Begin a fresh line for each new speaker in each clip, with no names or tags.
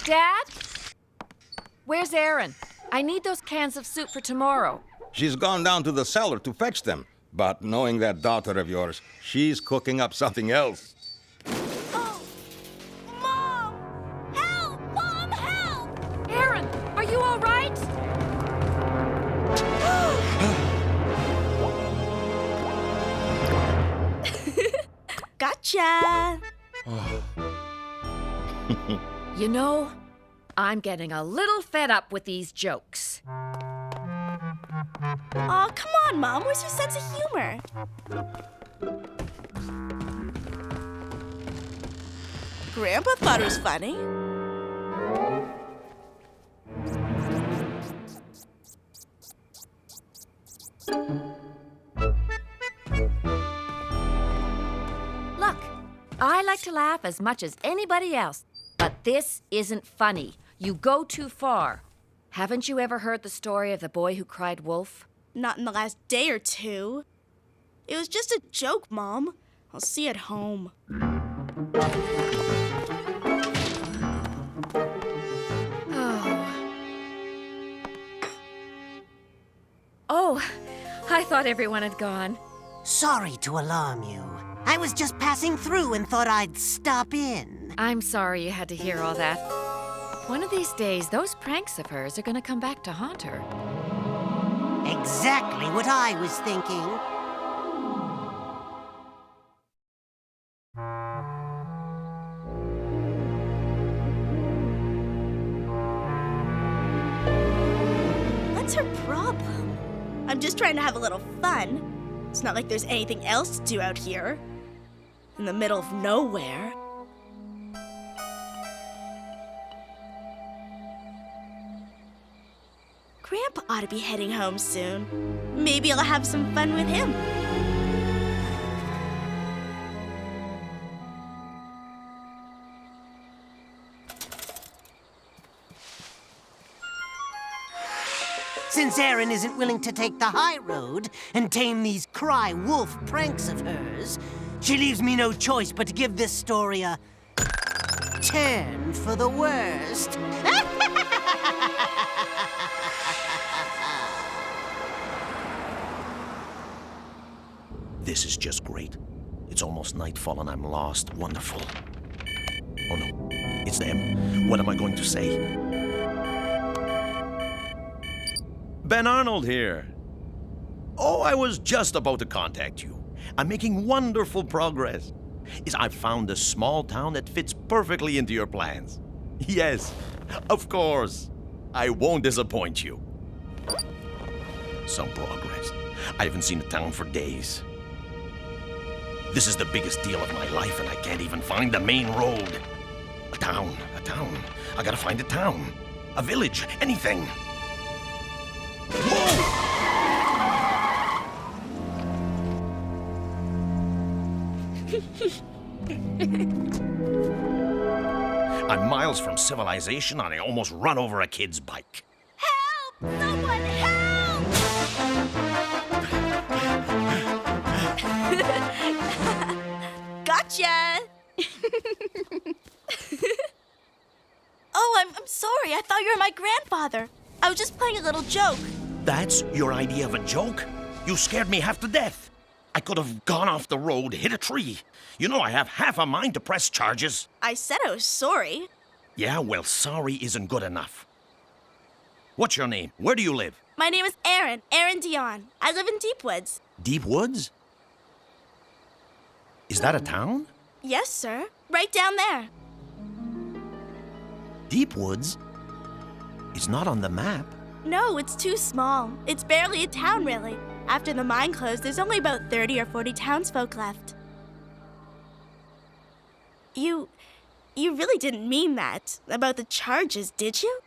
Dad? Where's Erin? I need those cans of soup for tomorrow.
She's gone down to the cellar to fetch them. But knowing that daughter of yours, she's cooking up something else.
Oh! Mom! Help! Mom, help!
Erin, are you all right?
Gotcha!
You know, I'm getting a little fed up with these jokes.
Aw, come on, Mom. Where's your sense of humor? Grandpa thought it was funny.
Look, I like to laugh as much as anybody else, but this isn't funny. You go too far. Haven't you ever heard the story of the boy who cried wolf?
Not in the last day or two. It was just a joke, Mom. I'll see you at home.
Oh, I thought everyone had gone.
Sorry to alarm you. I was just passing through and thought I'd stop in.
I'm sorry you had to hear all that. One of these days, those pranks of hers are going to come back to haunt her.
Exactly what I was thinking.
What's her problem? I'm just trying to have a little fun. It's not like there's anything else to do out here. In the middle of nowhere. Grandpa ought to be heading home soon. Maybe I'll have some fun with him.
Since Erin isn't willing to take the high road and tame these cry wolf pranks of hers, she leaves me no choice but to give this story a turn for the worst.
This is just great. It's almost nightfall and I'm lost. Wonderful. Oh no, it's them. What am I going to say? Ben Arnold here. Oh, I was just about to contact you. I'm making wonderful progress. I've found a small town that fits perfectly into your plans. Yes, of course. I won't disappoint you. Some progress. I haven't seen a town for days. This is the biggest deal of my life, and I can't even find the main road. A town. I gotta find a town. A village, anything. Whoa! I'm miles from civilization, and I almost run over a kid's bike.
Help! Someone help! Gotcha! Oh, I'm sorry. I thought you were my grandfather. I was just playing a little joke.
That's your idea of a joke? You scared me half to death. I could have gone off the road, hit a tree. You know I have half a mind to press charges.
I said I was sorry.
Yeah, well, sorry isn't good enough. What's your name? Where do you live?
My name is Erin Dion. I live in Deep Woods.
Deep Woods? Is that a town?
Yes, sir. Right down there.
Deep Woods? It's not on the map.
No, it's too small. It's barely a town, really. After the mine closed, there's only about 30 or 40 townsfolk left. You really didn't mean that about the charges, did you?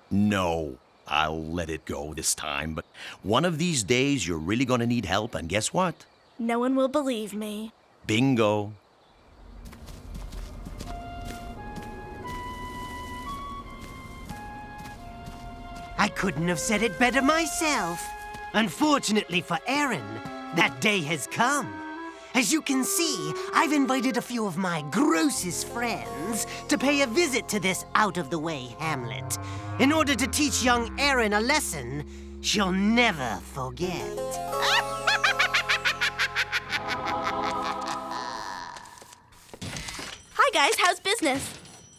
No, I'll let it go this time, but one of these days you're really gonna need help, and guess what?
No one will believe me.
Bingo.
I couldn't have said it better myself. Unfortunately for Erin, that day has come. As you can see, I've invited a few of my grossest friends to pay a visit to this out-of-the-way hamlet in order to teach young Erin a lesson she'll never forget.
Hi, guys. How's business?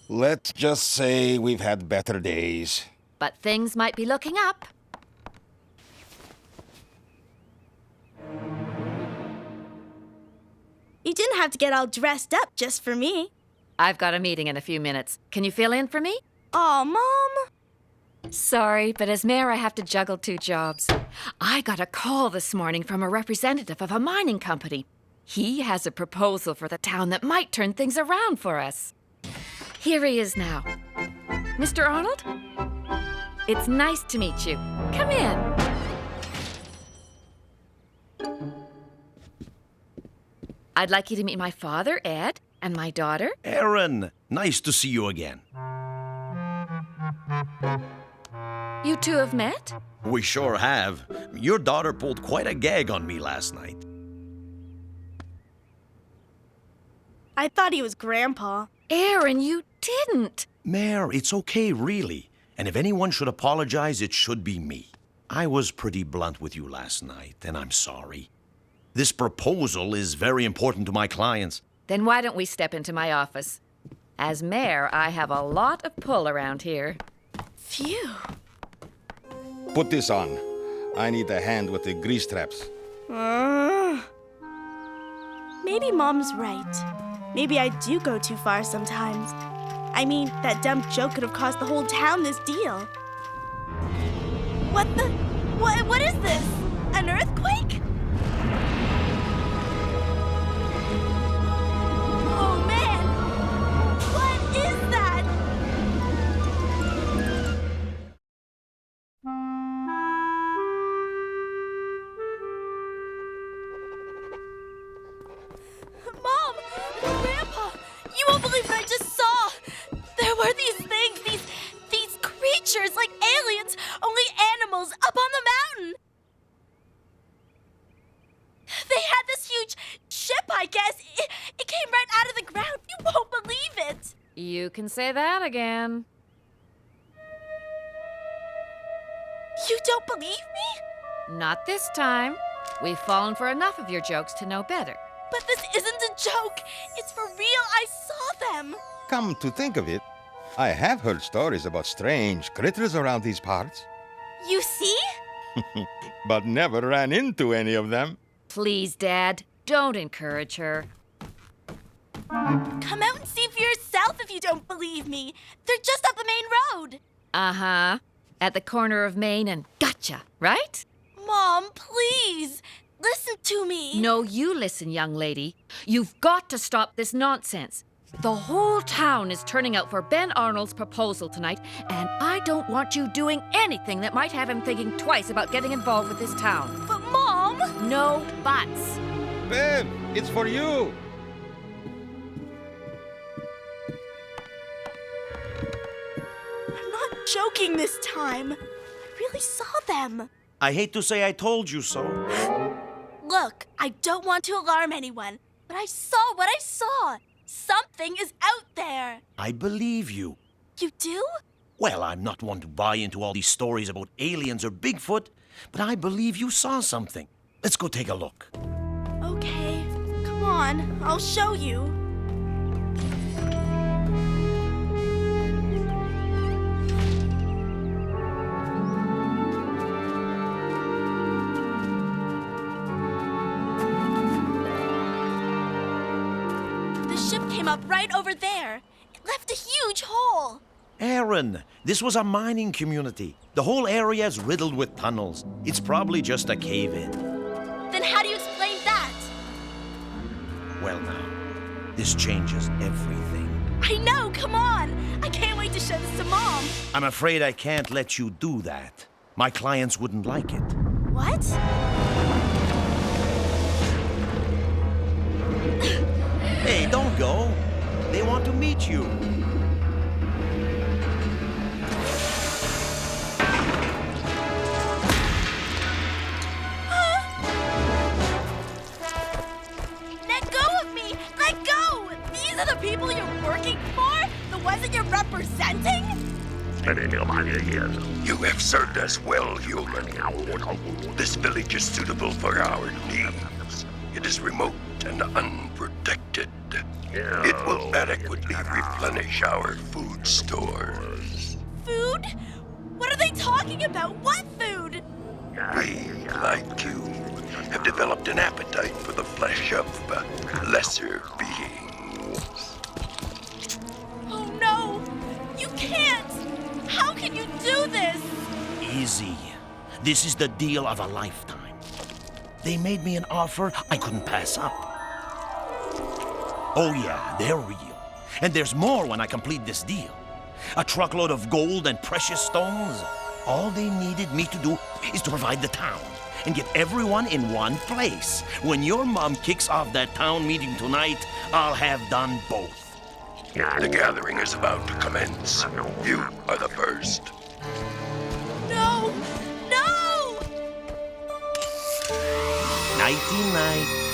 Let's just say we've had better days.
But things might be looking up.
You didn't have to get all dressed up just for me.
I've got a meeting in a few minutes. Can you fill in for me?
Aw, Mom.
Sorry, but as mayor, I have to juggle 2 jobs. I got a call this morning from a representative of a mining company. He has a proposal for the town that might turn things around for us. Here he is now. Mr. Arnold? It's nice to meet you. Come in. I'd like you to meet my father, Ed, and my daughter.
Erin, nice to see you again.
You 2 have met?
We sure have. Your daughter pulled quite a gag on me last night.
I thought he was Grandpa.
Aaron, you didn't.
Mayor, it's okay, really. And if anyone should apologize, it should be me. I was pretty blunt with you last night, and I'm sorry. This proposal is very important to my clients.
Then why don't we step into my office? As mayor, I have a lot of pull around here.
Phew.
Put this on. I need a hand with the grease traps.
Maybe Mom's right. Maybe I do go too far sometimes. I mean, that dumb joke could have cost the whole town this deal. What the? What is this? An earthquake? Oh, man! What is that? Mom! Grandpa! You won't believe what I just saw! There were these things, these creatures like aliens, only animals, up on the mountain! They had this huge ship, I guess. It came right out of the ground. You won't believe it!
You can say that again.
You don't believe me?
Not this time. We've fallen for enough of your jokes to know better.
But this isn't a joke. It's for real. I saw them.
Come to think of it, I have heard stories about strange critters around these parts,
You see?
but never ran into any of them.
Please, Dad, don't encourage her.
Come out and see for yourself if you don't believe me. They're just up the main road.
Uh-huh. At the corner of Main and Gotcha, right?
Mom, please. Listen to me.
No, you listen, young lady. You've got to stop this nonsense. The whole town is turning out for Ben Arnold's proposal tonight, and I don't want you doing anything that might have him thinking twice about getting involved with this town.
But, Mom!
No buts.
Bev, it's for you.
I'm not joking this time. I really saw them.
I hate to say I told you so.
Look, I don't want to alarm anyone, but I saw what I saw. Something is out there.
I believe you.
You do?
Well, I'm not one to buy into all these stories about aliens or Bigfoot, but I believe you saw something. Let's go take a look.
Okay, come on, I'll show you. The ship came up right over there. It left a huge hole.
Aaron, this was a mining community. The whole area is riddled with tunnels. It's probably just a cave-in.
Then how do you explain that?
Well now, this changes everything.
I know, come on. I can't wait to show this to Mom.
I'm afraid I can't let you do that. My clients wouldn't like it.
What?
Hey, don't go. They want to meet you.
people you're working for? The ones that you're representing?
You have served us well, human. This village is suitable for our needs. It is remote and unprotected. It will adequately replenish our food stores.
Food? What are they talking about? What food?
We, like you, have developed an appetite for the flesh of lesser beings.
Oh no! You can't! How can you do this?
Easy. This is the deal of a lifetime. They made me an offer I couldn't pass up. Oh yeah, they're real. And there's more when I complete this deal. A truckload of gold and precious stones. All they needed me to do is to provide the town and get everyone in one place. When your mom kicks off that town meeting tonight, I'll have done both.
The gathering is about to commence. You are the first.
No! No!
Nighty-night.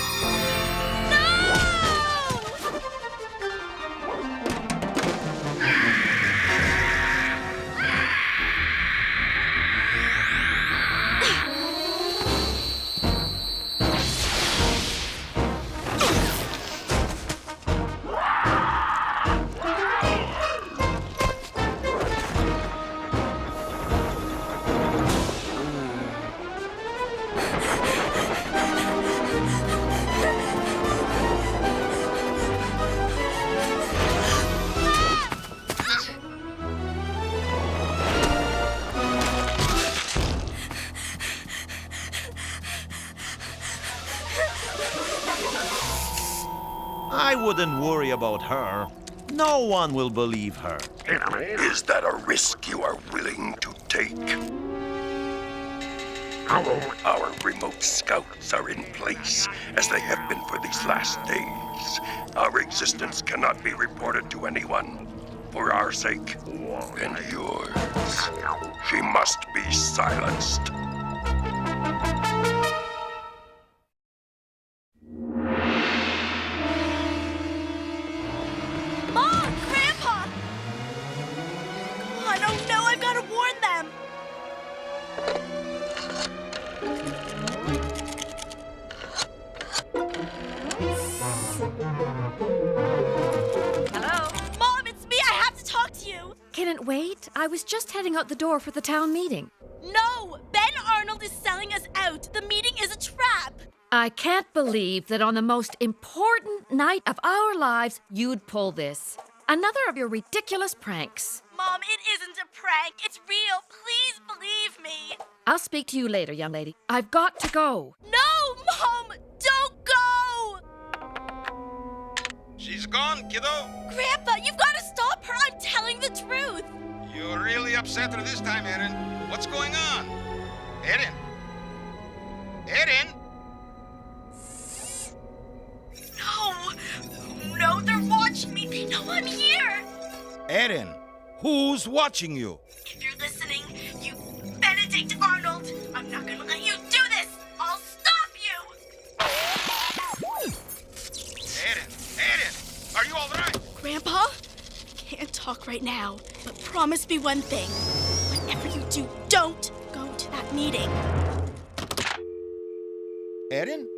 I wouldn't worry about her. No one will believe her.
Is that a risk you are willing to take? Our remote scouts are in place, as they have been for these last days. Our existence cannot be reported to anyone. For our sake and yours, she must be silenced.
Mom! Grandpa! God, oh no, I've got to warn them!
Hello?
Mom, it's me! I have to talk to you!
Can it wait? I was just heading out the door for the town meeting.
No! Ben Arnold is selling us out! The meeting is a trap!
I can't believe that on the most important night of our lives, you'd pull this. Another of your ridiculous pranks.
Mom, it isn't a prank. It's real. Please believe me.
I'll speak to you later, young lady. I've got to go.
No, Mom! Don't go!
She's gone, kiddo.
Grandpa, you've got to stop her. I'm telling the truth.
You really upset her this time, Erin. What's going on? Erin? Erin?
No, they're watching me. They know I'm here.
Erin, who's watching you?
If you're listening, you Benedict Arnold, I'm not gonna let you do this. I'll stop you.
Erin, are you all right?
Grandpa, can't talk right now, but promise me one thing. Whatever you do, don't go to that meeting.
Erin?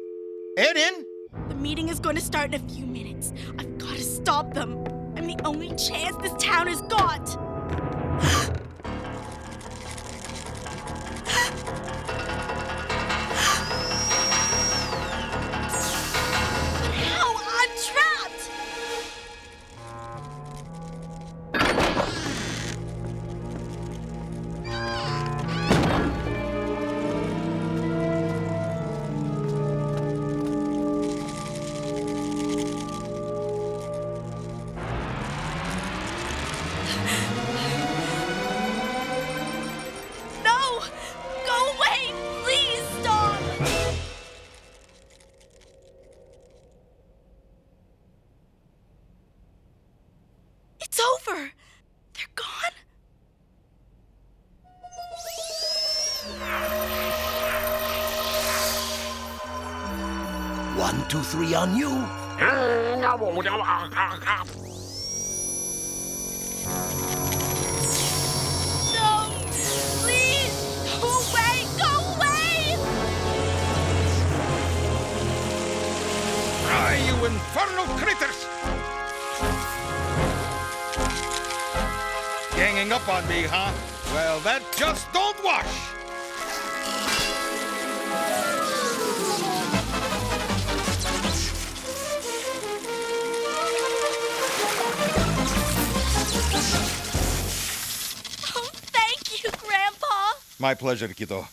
Erin?
The meeting is going to start in a few minutes. I've got to stop them. I'm the only chance this town has got. How? I'm trapped! No! Go away! Please stop! It's over! They're gone?
1, 2, 3 on you.
No! Please! Go away! Go away!
Ah, you infernal critters! Ganging up on me, huh? Well, that just don't wash!
Oh, thank you, Grandpa!
My pleasure, kiddo.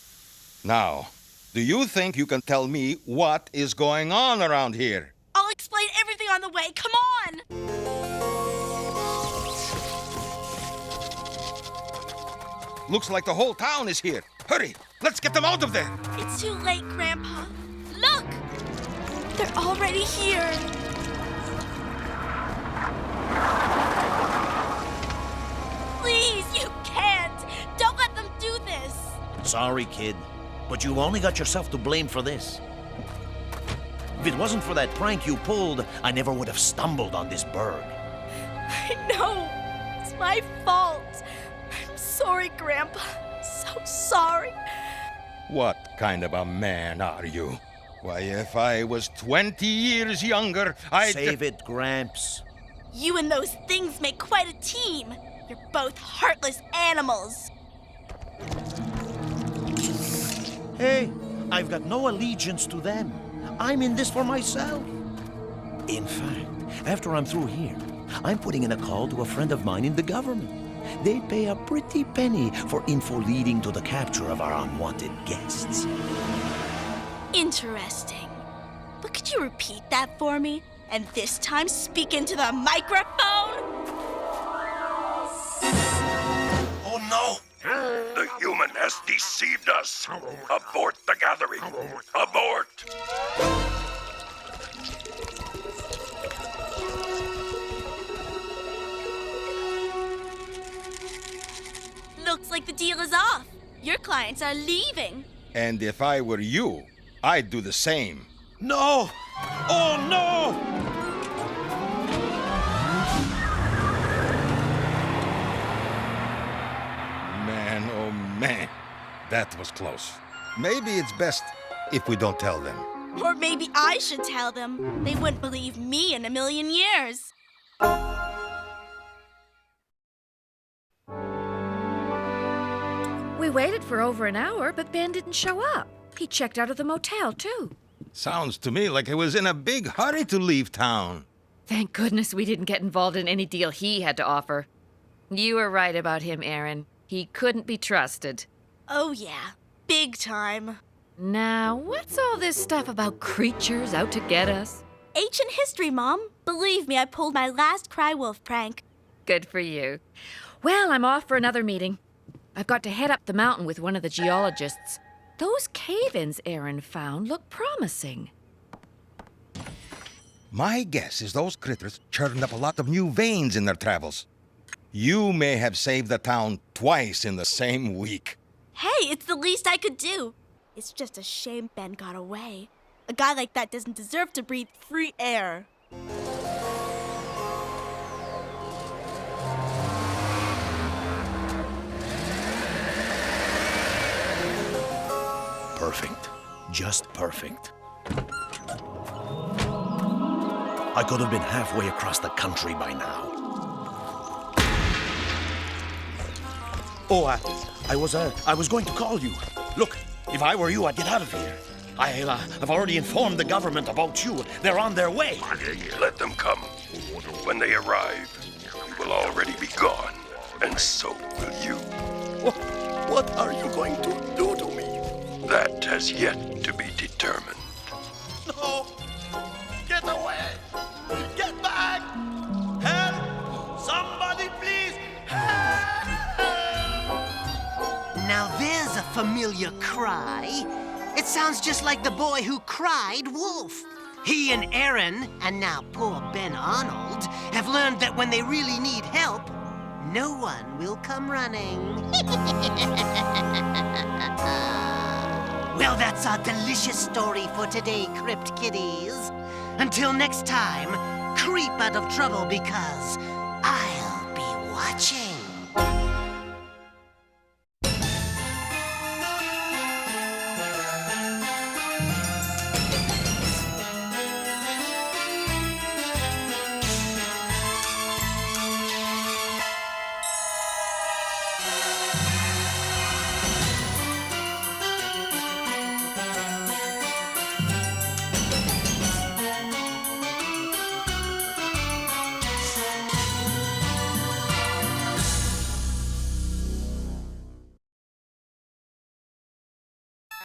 Now, do you think you can tell me what is going on around here?
I'll explain everything on the way. Come on!
Looks like the whole town is here. Hurry, let's get them out of there.
It's too late, Grandpa. Look! They're already here. Please, you can't! Don't let them do this!
Sorry, kid, but you only got yourself to blame for this. If it wasn't for that prank you pulled, I never would have stumbled on this bird.
I know. It's my fault. I'm sorry, Grandpa. So sorry.
What kind of a man are you? Why, if I was 20 years younger, I'd...
Save it, Gramps.
You and those things make quite a team. You're both heartless animals.
Hey, I've got no allegiance to them. I'm in this for myself. In fact, after I'm through here, I'm putting in a call to a friend of mine in the government. They pay a pretty penny for info leading to the capture of our unwanted guests.
Interesting. But could you repeat that for me? And this time speak into the microphone?
Oh, no!
The human has deceived us. Abort the gathering. Abort!
Looks like the deal is off. Your clients are leaving.
And if I were you, I'd do the same.
No! Oh, no!
Man, oh man, that was close. Maybe it's best if we don't tell them.
Or maybe I should tell them. They wouldn't believe me in a million years.
We waited for over an hour, but Ben didn't show up. He checked out of the motel, too.
Sounds to me like he was in a big hurry to leave town.
Thank goodness we didn't get involved in any deal he had to offer. You were right about him, Aaron. He couldn't be trusted.
Oh, yeah. Big time.
Now, what's all this stuff about creatures out to get us?
Ancient history, Mom. Believe me, I pulled my last cry wolf prank.
Good for you. Well, I'm off for another meeting. I've got to head up the mountain with one of the geologists. Those cave-ins Aaron found look promising.
My guess is those critters churned up a lot of new veins in their travels. You may have saved the town twice in the same week.
Hey, it's the least I could do. It's just a shame Ben got away. A guy like that doesn't deserve to breathe free air.
Perfect. Just perfect. I could have been halfway across the country by now. Oh, I was going to call you. Look, if I were you, I'd get out of here. I've already informed the government about you. They're on their way.
Let them come. When they arrive, you will already be gone, and so will you.
What are you going to do to me?
That has yet to be determined.
No! Get away! Get back! Help! Somebody please! Help!
Now there's a familiar cry. It sounds just like the boy who cried wolf. He and Aaron, and now poor Ben Arnold, have learned that when they really need help, no one will come running. Well, that's our delicious story for today, Crypt Kitties. Until next time, creep out of trouble because I